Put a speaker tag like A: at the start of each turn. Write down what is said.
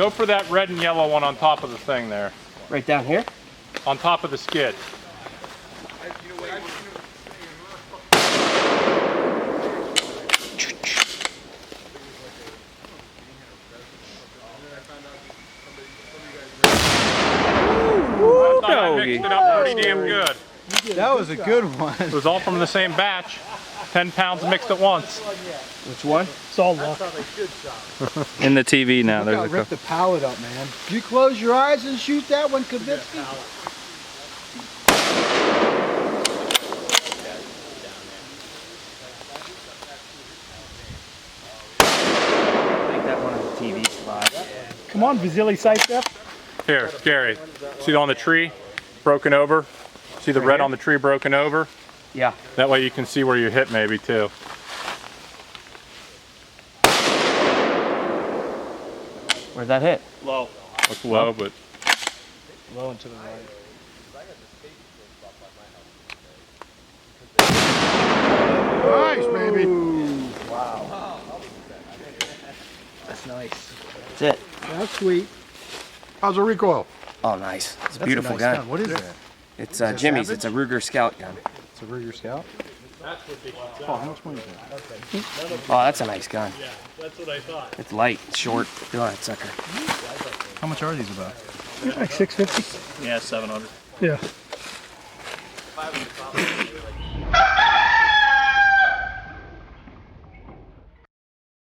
A: Go for that red and yellow one on top of the thing there.
B: Right down here?
A: On top of the skid.
B: Woo,
A: I mixed it up pretty damn good.
C: That was a good one.
A: It was all from the same batch. 10 pounds mixed at once.
B: Which one?
D: It's all luck.
E: In the TV now.
C: Look how
E: There's a
C: rip the pallet up, man. If you close your eyes and shoot that one, Kavitsky.
B: I think that one on the TV slide.
D: Come on, Vasily Saitsev.
A: Here, Gary. See on the tree broken over? See the
B: Right
A: red
B: here?
A: on the tree broken over?
B: Yeah.
A: That way you can see where you hit maybe too.
B: Where'd that hit?
D: Low.
A: Looks low, but
D: Low and to the right.
C: Nice, baby.
D: Wow. That's nice.
B: That's it.
C: That's sweet. How's the recoil?
B: Oh, nice. It's a
C: That's
B: beautiful
C: nice
B: gun.
C: What is that?
B: It's
C: that
B: Jimmy's.
C: Savage?
B: It's a Ruger Scout gun.
C: It's a Ruger Scout. Oh, how much money is that?
B: Oh, that's a nice gun.
A: yeah, that's what I thought.
B: It's light, it's short. Go ahead, sucker.
C: How much are these about?
D: Like 650.
A: Yeah, 700.
D: Yeah.